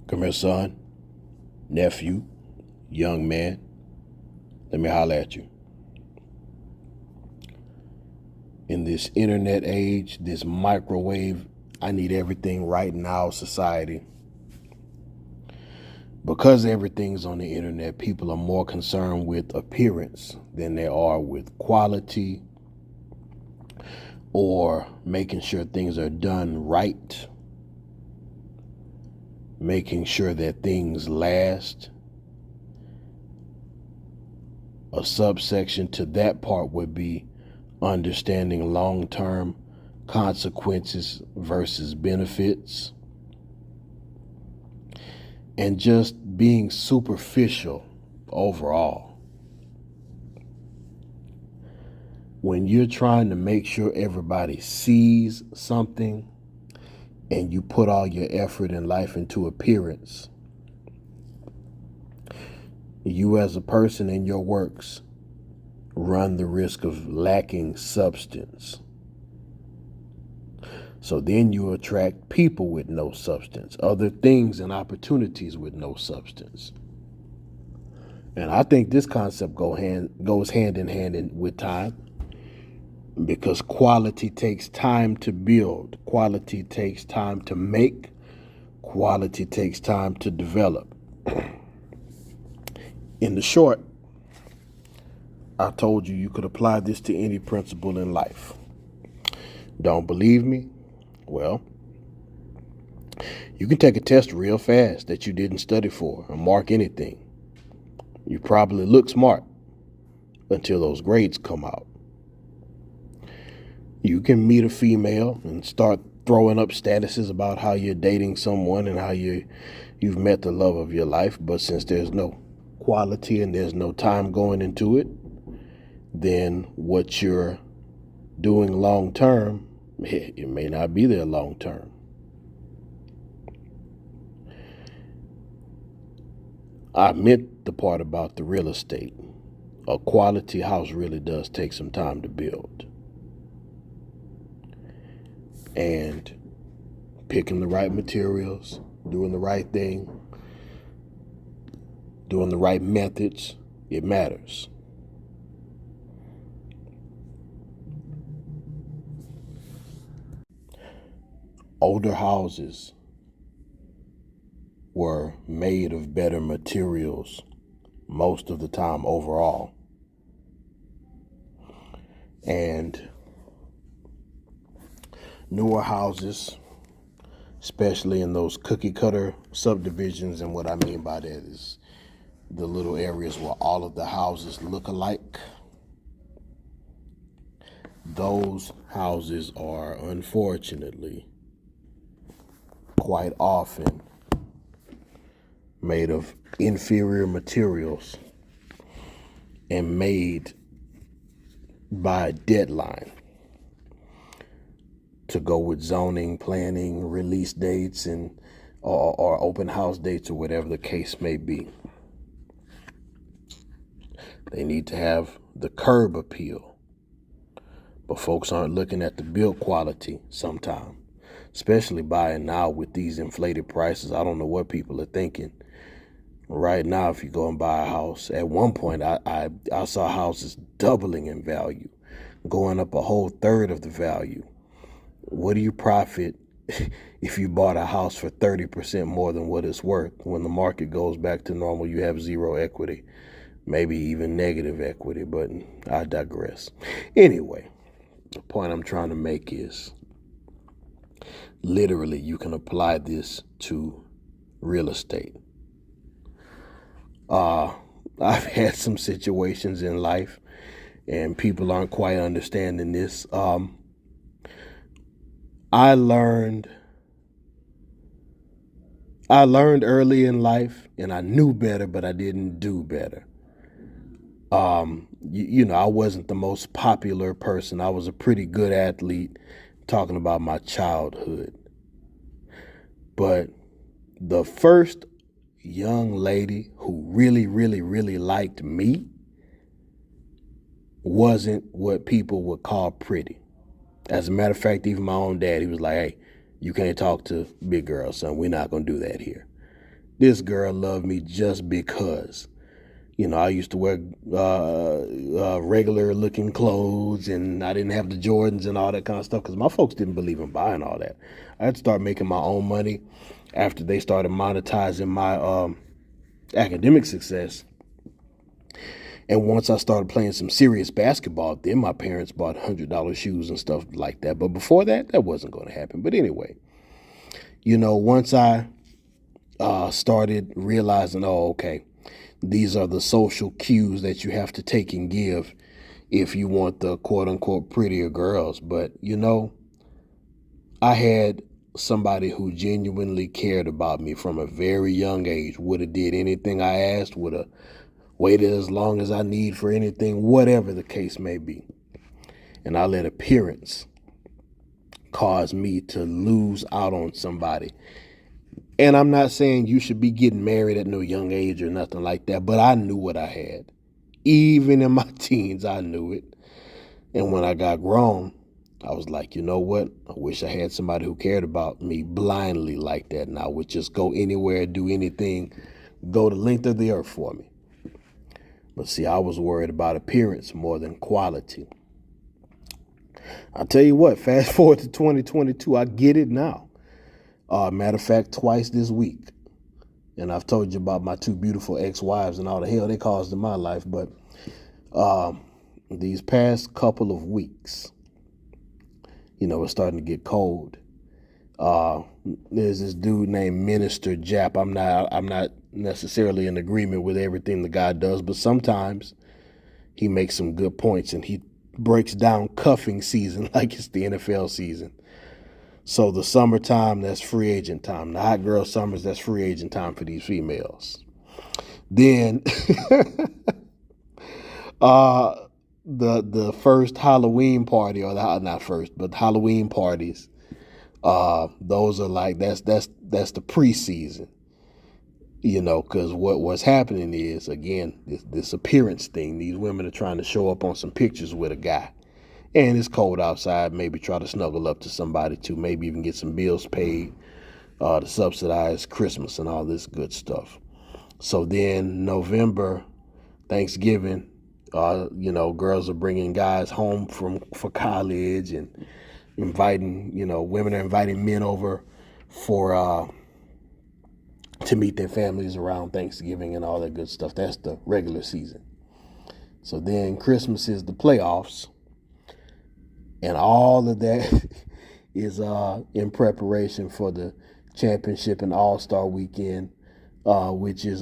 Come here, son, nephew, young man. Let me holler at you. In this internet age, this microwave, I need everything right now society. Because everything's on the internet, people are more concerned with appearance than they are with quality or making sure things are done right, making sure that things last. A subsection to that part would be understanding long-term consequences versus benefits, and just being superficial overall. When you're trying to make sure everybody sees something and you put all your effort and life into appearance, you as a person and your works run the risk of lacking substance. So then you attract people with no substance, other things and opportunities with no substance. And I think this concept goes hand in hand with time, because quality takes time to build, quality takes time to make, quality takes time to develop. In the short, I told you could apply this to any principle in life. Don't believe me? Well, you can take a test real fast that you didn't study for or mark anything. You probably look smart until those grades come out. You can meet a female and start throwing up statuses about how you're dating someone and how you've met the love of your life, but since there's no quality and there's no time going into it, then what you're doing long term, it may not be there long term. I meant the part about the real estate. A quality house really does take some time to build. And picking the right materials, doing the right thing, doing the right methods, it matters. Older houses were made of better materials most of the time overall. And newer houses, especially in those cookie cutter subdivisions, and what I mean by that is the little areas where all of the houses look alike, those houses are unfortunately quite often made of inferior materials and made by a deadline to go with zoning, planning, release dates, and or open house dates, or whatever the case may be. They need to have the curb appeal, but folks aren't looking at the build quality sometimes, especially buying now with these inflated prices. I don't know what people are thinking. Right now, if you go and buy a house, at one point I saw houses doubling in value, going up a whole third of the value. What do you profit if you bought a house for 30% more than what it's worth? When the market goes back to normal, you have zero equity, maybe even negative equity, but I digress. Anyway, the point I'm trying to make is literally you can apply this to real estate. I've had some situations in life and people aren't quite understanding this. I learned early in life, and I knew better, but I didn't do better. I wasn't the most popular person. I was a pretty good athlete, talking about my childhood. But the first young lady who really, really, really liked me wasn't what people would call pretty. As a matter of fact, even my own dad, he was like, hey, you can't talk to big girls, son. We're not going to do that here. this girl loved me just because. I used to wear regular looking clothes, and I didn't have the Jordans and all that kind of stuff because my folks didn't believe in buying all that. I had to start making my own money after they started monetizing my academic success. And once I started playing some serious basketball, then my parents bought $100 shoes and stuff like that. But before that, that wasn't going to happen. But anyway, once I started realizing, oh, okay, these are the social cues that you have to take and give if you want the quote unquote prettier girls. But, I had somebody who genuinely cared about me from a very young age, would have did anything I asked, would have waited as long as I need for anything, whatever the case may be. And I let appearance cause me to lose out on somebody. And I'm not saying you should be getting married at no young age or nothing like that, but I knew what I had. Even in my teens, I knew it. And when I got grown, I was like, you know what? I wish I had somebody who cared about me blindly like that. And I would just go anywhere, do anything, go the length of the earth for me. But see, I was worried about appearance more than quality. I'll tell you what, fast forward to 2022, I get it now. Matter of fact, twice this week. And I've told you about my two beautiful ex-wives and all the hell they caused in my life. But these past couple of weeks, it's starting to get cold. There's this dude named Minister Jap. I'm not necessarily in agreement with everything the guy does, but sometimes he makes some good points, and he breaks down cuffing season like it's the NFL season. So the summertime, that's free agent time. The hot girl summers, that's free agent time for these females. Then the first Halloween party, or not first, but Halloween parties, those are like that's the preseason. Because what's happening is, again, this appearance thing. These women are trying to show up on some pictures with a guy. And it's cold outside, maybe try to snuggle up to somebody too, maybe even get some bills paid to subsidize Christmas and all this good stuff. So then November, Thanksgiving, girls are bringing guys home for college and inviting, women are inviting men over for to meet their families around Thanksgiving and all that good stuff. That's the regular season. So then Christmas is the playoffs. And all of that is in preparation for the championship and All-Star weekend, which is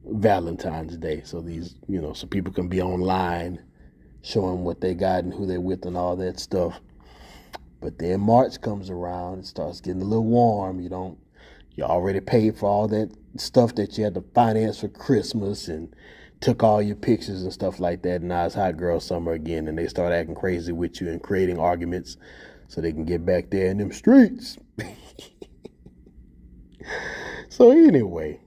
Valentine's Day. So these, so people can be online showing what they got and who they're with and all that stuff. But then March comes around, it starts getting a little warm. You already paid for all that stuff that you had to finance for Christmas and took all your pictures and stuff like that. And now it's hot girl summer again, and they start acting crazy with you and creating arguments so they can get back there in them streets. So anyway,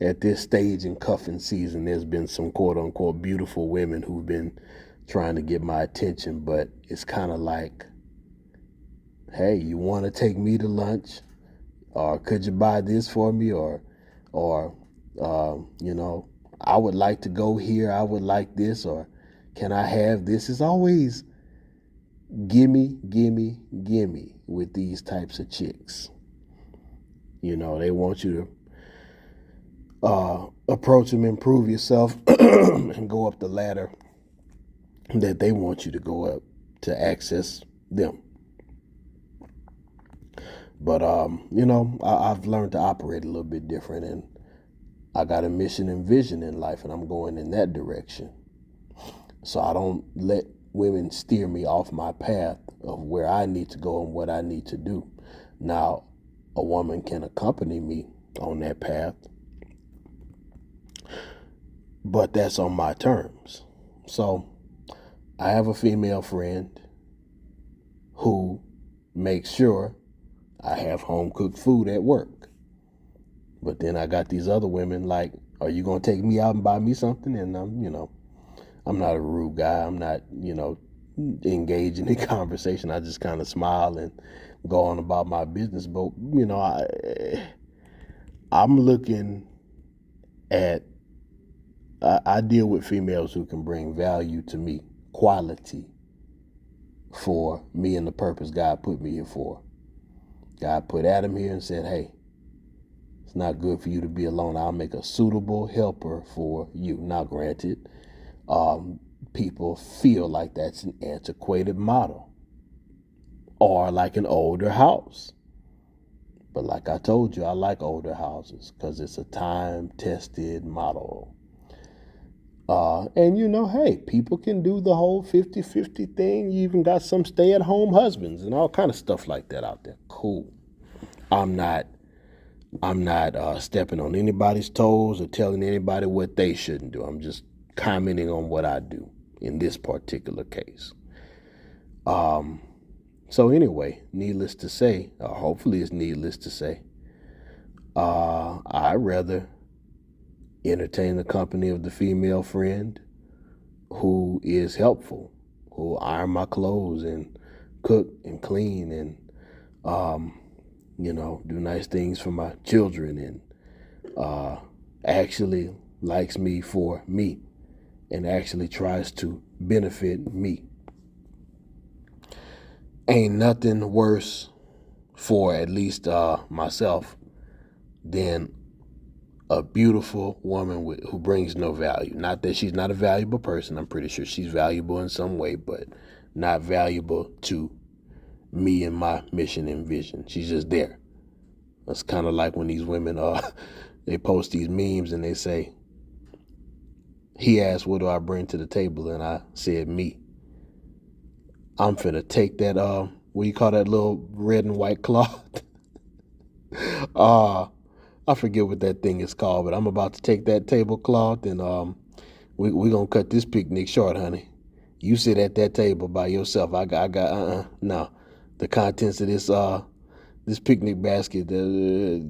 at this stage in cuffing season, there's been some quote unquote beautiful women who've been trying to get my attention, but it's kind of like, hey, you want to take me to lunch? Or could you buy this for me? Or I would like to go here. I would like this, or can I have this? It's always gimme, gimme, gimme with these types of chicks. They want you to approach them, improve yourself, and go up the ladder that they want you to go up to access them. But, I've learned to operate a little bit different, and I got a mission and vision in life, and I'm going in that direction. So I don't let women steer me off my path of where I need to go and what I need to do. Now, a woman can accompany me on that path, but that's on my terms. So I have a female friend who makes sure I have home-cooked food at work. But then I got these other women like, are you going to take me out and buy me something? And I'm not a rude guy. I'm not, engaging in conversation. I just kind of smile and go on about my business. But, I'm looking at, I deal with females who can bring value to me, quality for me and the purpose God put me here for. God put Adam here and said, hey, it's not good for you to be alone. I'll make a suitable helper for you. Now, granted, people feel like that's an antiquated model or like an older house. But like I told you, I like older houses because it's a time-tested model. And hey, people can do the whole 50-50 thing. You even got some stay-at-home husbands and all kind of stuff like that out there. Cool. I'm not stepping on anybody's toes or telling anybody what they shouldn't do. I'm just commenting on what I do in this particular case. So anyway, needless to say, or hopefully it's needless to say, I'd rather entertain the company of the female friend who is helpful, who iron my clothes and cook and clean and, do nice things for my children and actually likes me for me and actually tries to benefit me. Ain't nothing worse for at least myself than a beautiful woman who brings no value. Not that she's not a valuable person. I'm pretty sure she's valuable in some way, but not valuable to me and my mission and vision. She's just there. That's kind of like when these women they post these memes and they say, he asked, what do I bring to the table? And I said, me. I'm finna take that, what do you call that little red and white cloth? I forget what that thing is called, but I'm about to take that tablecloth and we're going to cut this picnic short, honey. You sit at that table by yourself. No. The contents of this picnic basket, it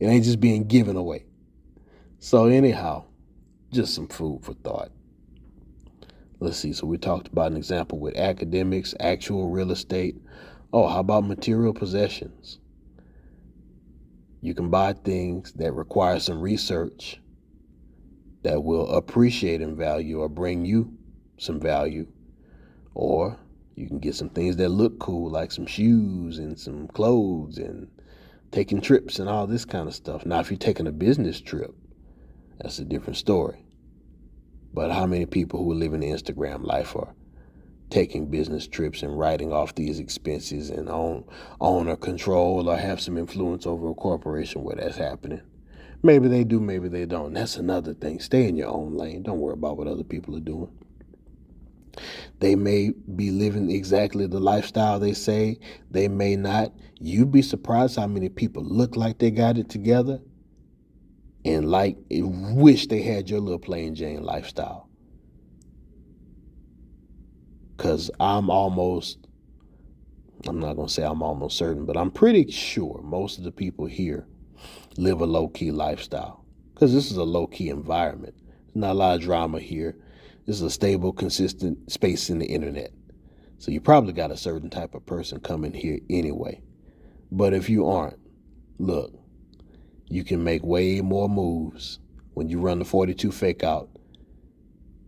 ain't just being given away. So anyhow, just some food for thought. Let's see. So we talked about an example with academics, actual real estate. Oh, how about material possessions? You can buy things that require some research that will appreciate in value or bring you some value. Or you can get some things that look cool, like some shoes and some clothes and taking trips and all this kind of stuff. Now, if you're taking a business trip, that's a different story. But how many people who live in the Instagram life are taking business trips and writing off these expenses and own or control or have some influence over a corporation where that's happening? Maybe they do, maybe they don't. That's another thing. Stay in your own lane. Don't worry about what other people are doing. They may be living exactly the lifestyle they say. They may not. You'd be surprised how many people look like they got it together and wish they had your little plain Jane lifestyle. Because I'm not going to say I'm almost certain, but I'm pretty sure most of the people here live a low-key lifestyle. Because this is a low-key environment. There's not a lot of drama here. This is a stable, consistent space in the internet. So you probably got a certain type of person coming here anyway. But if you aren't, look, you can make way more moves when you run the 42 fake out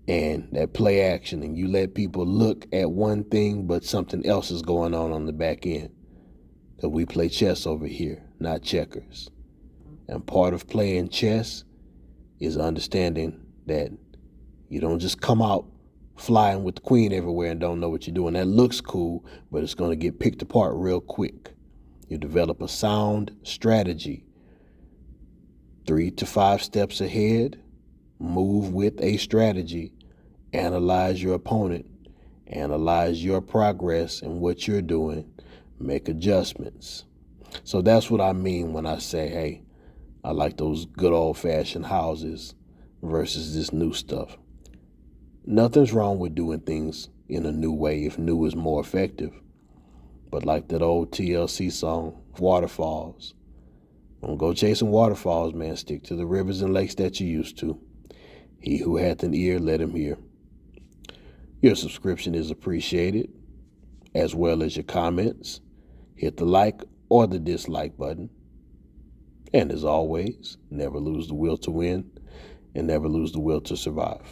and that play action and you let people look at one thing, but something else is going on the back end. Because we play chess over here, not checkers. And part of playing chess is understanding that you don't just come out flying with the queen everywhere and don't know what you're doing. That looks cool, but it's going to get picked apart real quick. You develop a sound strategy, 3 to 5 steps ahead, move with a strategy, analyze your opponent, analyze your progress and what you're doing, make adjustments. So that's what I mean when I say, hey, I like those good old-fashioned houses versus this new stuff. Nothing's wrong with doing things in a new way if new is more effective. But like that old TLC song, Waterfalls. Don't go chasing waterfalls, man. Stick to the rivers and lakes that you used to. He who hath an ear, let him hear. Your subscription is appreciated. as well as your comments. Hit the like or the dislike button. And as always, never lose the will to win and never lose the will to survive.